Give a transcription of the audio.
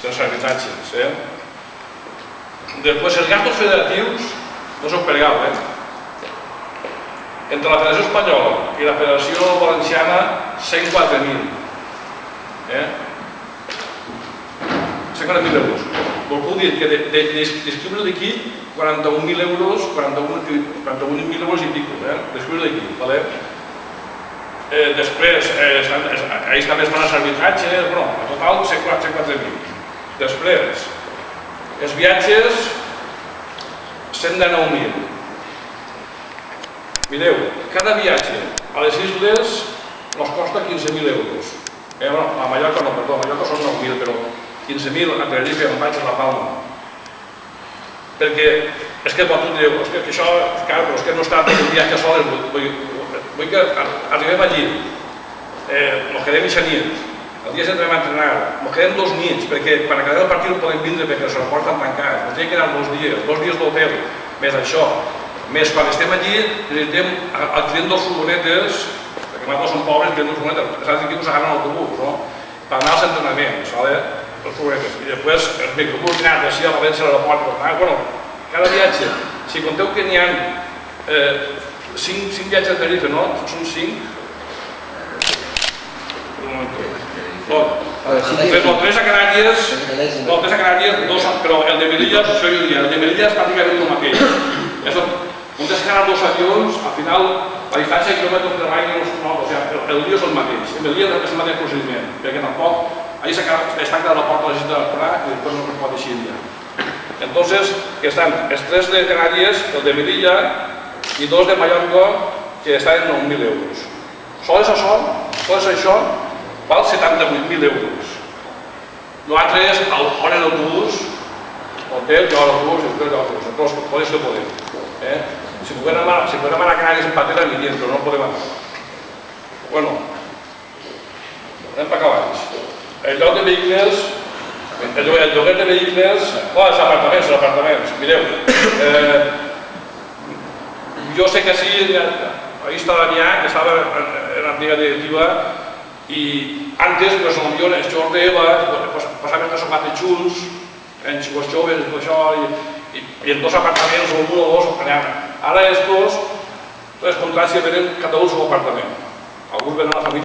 sense arbitratges. Després, els gastos federatius no són per gau. Entre la Federació Espanyola i la Federació Valenciana, 104.000. 140.000 euros. Vol dir que d'inscriure l'equip, 41.000 euros, 41.000 euros i pico, d'inscriure l'equip. Després, ells també es fan els arbitratges, bueno, en total 104.000. Després, els viatges, 119.000. Mireu, cada viatge a les isles ens costa 15.000 euros. A Mallorca no, perdó, a Mallorca són 9.000, però 15.000 a Tenerife, a Montatges, a La Palma. Perquè, és que quan tu dius, és que això, és que no està un viatge sol, vull que arribem allí, ens quedem mitja nit, el dia entrem a entrenar, ens quedem 2 nits, perquè quan acabem el partit no podem vindre perquè els aeroports estan tancats, ens tenim que anar 2 dies d'hotel, més això. Més, quan estem allí, necessitem adquirir 2 furgonetes, perquè nosaltres som pobres, adquirim 2 furgonetes, saps que ens agarren l'autobús, no? Per anar als entrenaments, les furgonetes. I després els microbús anar d'ací a València a l'aeroport, bueno, cada viatge, si conteu que n'hi ha 5 viatges a Tenerife, no? Són 5? Un moment. Però 3 a Canàries, 2, però el de Melilla, això jo diria, el de Melilla és pràcticament el mateix. Un descarregar 2 avions, al final, la distància de quilòmetres de l'aire no, o sigui, el dia és el mateix. El dia és el mateix procediment, perquè tampoc, allà es tanca la porta a la gent de l'Esperà i després no es pot deixar ja. Entonces, que estan els 3 de Canàries, el de Melilla i 2 de Mallorca, que estan en 9.000 euros. Sols això, val 78.000 euros. Nosaltres, on en l'autobús, hotel, jo a l'autobús, i després l'autobús. Entonces, podem si ho podem. Si podem anar a Canàries en patera, aniríem, però no podem anar. Bueno, anem per cavalls. El lloc de vehicles, el lloguer de vehicles, els apartaments, mireu. Jo sé que sí, ahí està Damià, que estava en l'antiga directiva, i antes, pues, els xors d'Eva, passaven que són xuls, en xicos joves, i tot això, i en 2 apartaments, o 1 o 2, anaven. Ara estos, les contrats venen cada un al seu apartament. Alguns venen a la família.